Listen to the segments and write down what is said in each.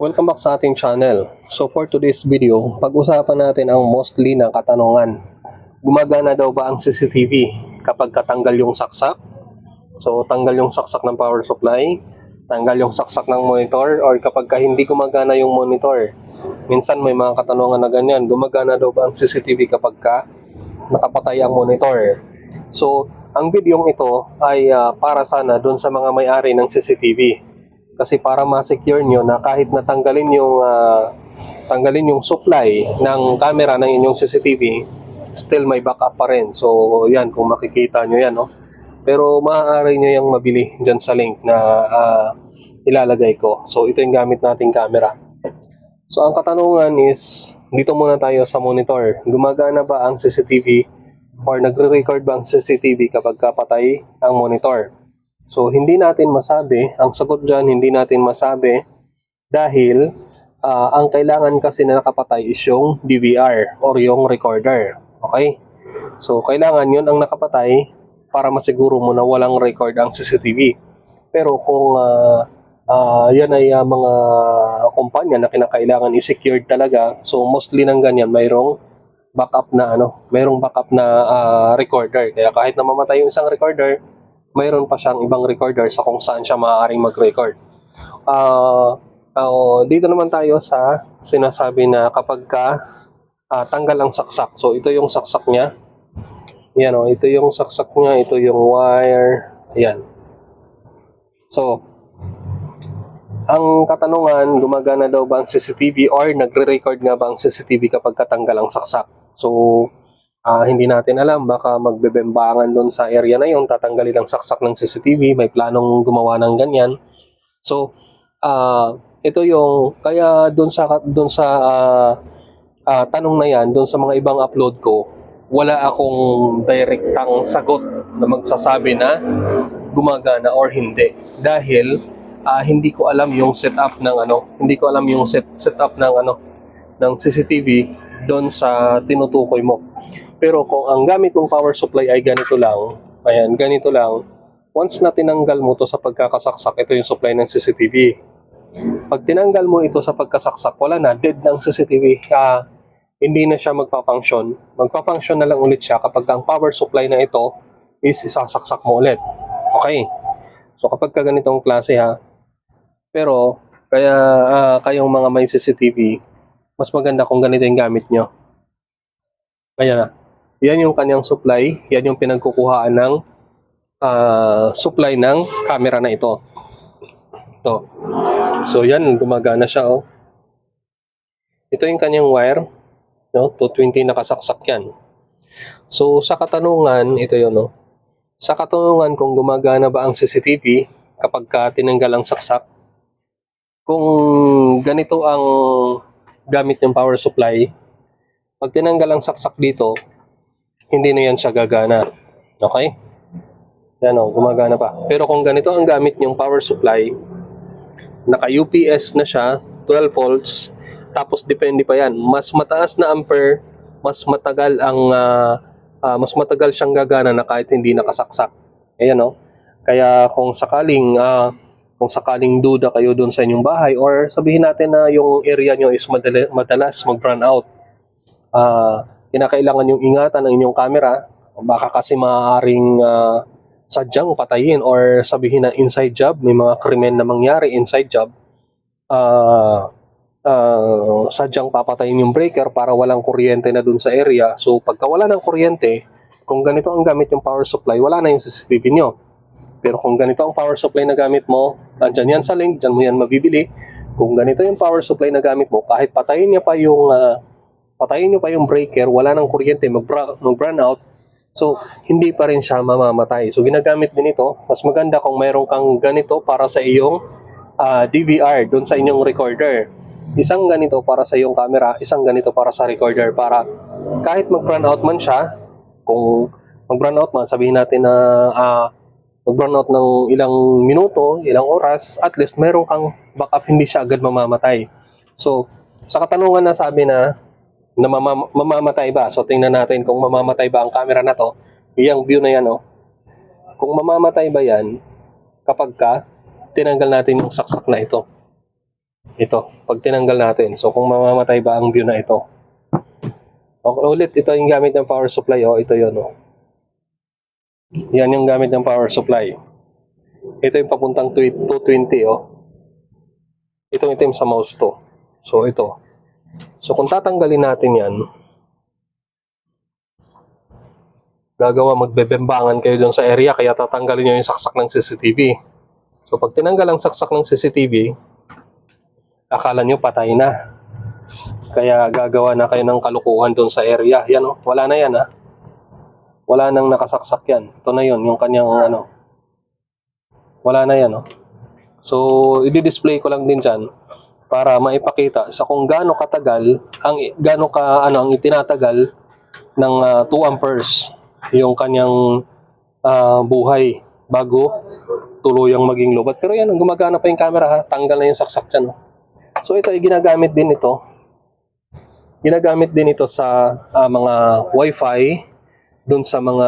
Welcome back sa ating channel. So for today's video, pag-usapan natin ang mostly na katanungan. Gumagana daw ba ang CCTV kapag katanggal yung saksak? So tanggal yung saksak ng power supply, tanggal yung saksak ng monitor, or kapag hindi gumagana yung monitor. Minsan may mga katanungan na ganyan, gumagana daw ba ang CCTV kapag nakapatay ang monitor? So ang videong ito ay para sana dun sa mga may-ari ng CCTV. Kasi para ma-secure nyo na kahit tanggalin yung supply ng camera ng inyong CCTV, still may backup pa rin. So yan, kung makikita nyo yan, no? Pero maaari nyo yung mabili dyan sa link na ilalagay ko. So ito yung gamit nating camera. So ang katanungan is, dito muna tayo sa monitor. Gumagana ba ang CCTV or nagre-record ba ang CCTV kapag kapatay ang monitor? So hindi natin masabi, ang sagot dyan hindi natin masabi dahil ang kailangan kasi na nakapatay is yung DVR or yung recorder. Okay? So kailangan yun ang nakapatay para masiguro mo na walang record ang CCTV. Pero kung yan ay mga kumpanya na kinakailangan i-secured talaga, so mostly ng ganyan mayroong backup na recorder. Kaya kahit na mamatay yung isang recorder, mayroon pa siyang ibang recorder sa kung saan siya maaaring mag-record. Dito naman tayo sa sinasabi na kapag tanggal ang saksak. So ito yung saksak niya. Yan o, ito yung saksak niya, ito yung wire. Ayan. So, ang katanungan, gumagana daw ba ang CCTV or nagre-record nga ba ang CCTV kapag katanggal ang saksak? So, hindi natin alam, baka magbebembangan doon sa area na yun, tatanggalin ang saksak ng CCTV, may planong gumawa ng ganyan. So, ito yung, kaya doon sa tanong na yan, doon sa mga ibang upload ko, wala akong direktang sagot na magsasabi na gumagana or hindi. Dahil, hindi ko alam yung setup ng hindi ko alam yung setup ng CCTV doon sa tinutukoy mo. Pero kung ang gamit mong power supply ay ganito lang, ayan, ganito lang, once na tinanggal mo to sa pagkakasaksak, ito yung supply ng CCTV. Pag tinanggal mo ito sa pagkasaksak, wala na, dead ng CCTV. Hindi na siya magpa-function. Magpa-function na lang ulit siya kapag ang power supply na ito is isasaksak mo ulit. Okay. So kapag ganitong klase pero kaya kayong mga may CCTV, mas maganda kung ganito yung gamit nyo. Kaya yan yung kanyang supply, yan yung pinagkukuhaan ng supply ng camera na ito. Ito. So yan, gumagana siya oh. Ito yung kanyang wire, no? 220 nakasaksak yan. So sa katanungan, ito yun no. Sa katanungan kung gumagana ba ang CCTV kapag tinanggal ang saksak, kung ganito ang gamit ng power supply, pag tinanggal ang saksak dito, hindi na yan siya gagana. Okay? Yan o, gumagana pa. Pero kung ganito ang gamit yung power supply, naka-UPS na siya, 12 volts, tapos depende pa yan. Mas mataas na ampere, mas matagal siyang gagana na kahit hindi nakasaksak. Ayan o. Kaya kung sakaling duda kayo doon sa inyong bahay or sabihin natin na yung area nyo is madalas mag-run out, kinakailangan yung ingatan ng inyong camera, baka kasi maaaring sadyang patayin or sabihin na inside job, may mga krimen na mangyari inside job, sadyang papatayin yung breaker para walang kuryente na dun sa area. So pagka wala ng kuryente, kung ganito ang gamit yung power supply, wala na yung CCTV nyo. Pero kung ganito ang power supply na gamit mo, nandyan yan sa link, dyan mo yan mabibili. Kung ganito yung power supply na gamit mo, kahit patayin nyo pa yung breaker, wala nang kuryente, mag-run out, so hindi pa rin siya mamamatay. So ginagamit din ito, mas maganda kung mayroon kang ganito para sa iyong DVR doon sa inyong recorder. Isang ganito para sa iyong camera, isang ganito para sa recorder, para kahit mag-run out man siya, kung mag-run out man, sabihin natin na mag-run out ng ilang minuto, ilang oras, at least meron kang backup, hindi siya agad mamamatay. So, sa katanungan na sabi na mamamatay ba? So, tingnan natin kung mamamatay ba ang camera na to. Yung view na yan, oh. Kung mamamatay ba yan kapag tinanggal natin yung saksak na ito. Ito, pag tinanggal natin. So, kung mamamatay ba ang view na ito. Okay, ulit, ito yung gamit ng power supply. Oh, ito yun. Oh. Yan yung gamit ng power supply. Ito yung papuntang 220. Oh. Itong itim sa mouse to. So, ito. So, kung tatanggalin natin yan, magbebembangan kayo dun sa area, kaya tatanggalin nyo yung saksak ng CCTV. So, pag tinanggal ang saksak ng CCTV, akala nyo patay na. Kaya gagawa na kayo ng kalukuhan dun sa area. Yan o, wala na yan ha. Wala nang nakasaksak yan. Ito na yun, yung kanyang ano. Wala na yan o. So, i-display ko lang din dyan para maipakita sa kung gaano katagal, ang itinatagal ng 2 amperes yung kanyang buhay bago tuluyang maging lobat. Pero yan, gumagana pa yung camera ha. Tanggal na yung saksak dyan. So ito ay ginagamit din ito. Ginagamit din ito sa mga Wi-Fi, dun sa mga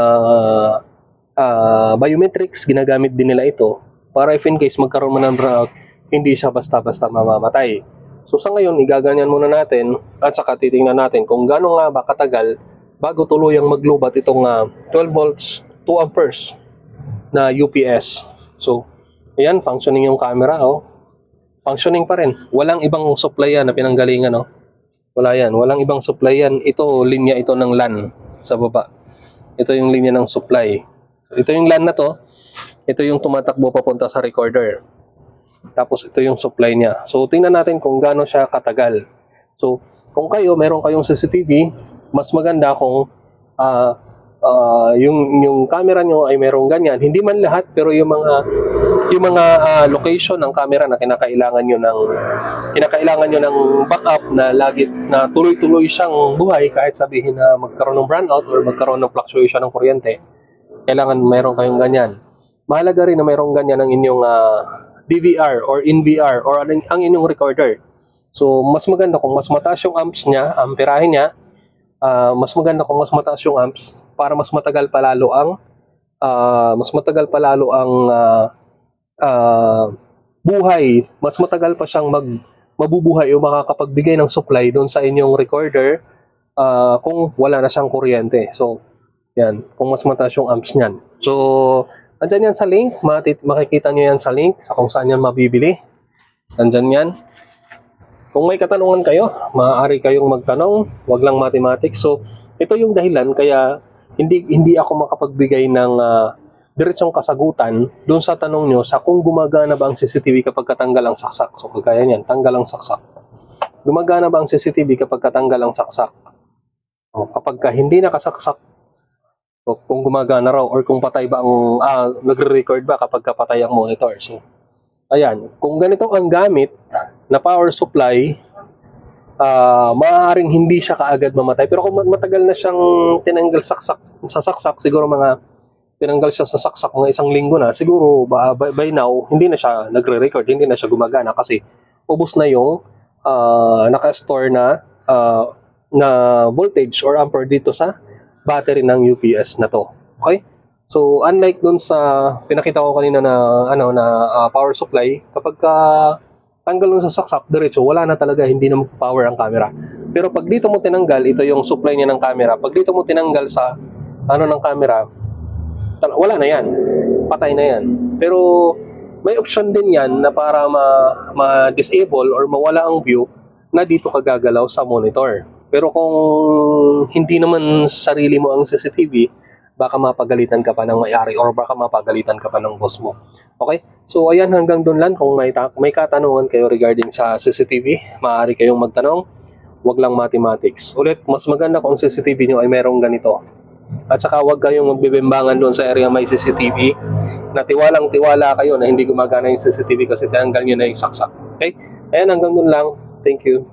biometrics, ginagamit din nila ito para if in case magkaroon man ng brownout, hindi siya basta-basta mamamatay. So sa ngayon, igaganyan muna natin at saka titingnan natin kung gaano nga ba katagal bago tuluyang maglubat itong 12 volts 2 amperes na UPS. So, ayan, functioning yung camera, oh. Functioning pa rin. Walang ibang supply yan na pinanggalingan, oh. Wala yan. Walang ibang supply yan. Ito, linya ito ng LAN sa baba. Ito yung linya ng supply. Ito yung LAN na to. Ito yung tumatakbo papunta sa recorder. Tapos ito yung supply niya. So, tingnan natin kung gaano siya katagal. So, kung meron kayong CCTV, mas maganda kung yung camera nyo ay merong ganyan. Hindi man lahat, pero yung mga location ng camera na kinakailangan nyo ng backup na lagi na tuloy-tuloy siyang buhay kahit sabihin na magkaroon ng brownout or magkaroon ng fluctuation ng kuryente, kailangan meron kayong ganyan. Mahalaga rin na merong ganyan ang inyong DVR or NVR or ang inyong recorder. So, mas maganda kung mas mataas yung amps niya, amperahe niya, mas maganda kung mas mataas yung amps para mas matagal pa lalo ang buhay, mas matagal pa siyang mabubuhay o makakapagbigay ng supply doon sa inyong recorder kung wala na siyang kuryente. So, yan, kung mas mataas yung amps niyan. So, andyan yan sa link, makikita nyo yan sa link sa kung saan yan mabibili. Andyan yan. Kung may katanungan kayo, maaari kayong magtanong, wag lang mathematics. So, ito yung dahilan kaya hindi ako makapagbigay ng diretsong kasagutan doon sa tanong nyo sa kung gumagana ba ang CCTV kapag katanggal ang saksak. So, kagaya niyan, tanggal ang saksak. Gumagana ba ang CCTV kapag katanggal ang saksak? O, kapag hindi nakasaksak, o, kung gumagana raw or kung patay ba ang nagre-record ba kapag kapatay ang monitor. So, ayan, kung ganito ang gamit na power supply, maaaring hindi siya kaagad mamatay. Pero kung matagal na siyang tinanggal sa saksak, siguro tinanggal siya sa saksak mga 1 linggo na, siguro by now, hindi na siya nagre-record, hindi na siya gumagana kasi ubos na yung naka-store na voltage or ampere dito sa battery ng UPS na to. Okay? So, unlike dun sa pinakita ko kanina na power supply, kapag tanggal mo sa saksak, diretso, wala na talaga, hindi na mag-power ang camera. Pero pag dito mo tinanggal, ito yung supply niya ng camera. Pag dito mo tinanggal sa ng camera, wala na yan. Patay na yan. Pero may option din yan na para ma-disable or mawala ang view na dito ka gagalaw sa monitor. Pero kung hindi naman sarili mo ang CCTV, baka mapagalitan ka pa ng may-ari or baka mapagalitan ka pa ng boss mo. Okay? So, ayan, hanggang doon lang. Kung may katanungan kayo regarding sa CCTV, maaari kayong magtanong. Huwag lang mathematics. Ulit, mas maganda kung CCTV nyo ay merong ganito. At saka huwag kayong magbibimbangan doon sa area may CCTV na tiwalang-tiwala kayo na hindi gumagana yung CCTV kasi tinanggal nyo na yung saksak. Okay? Ayan, hanggang doon lang. Thank you.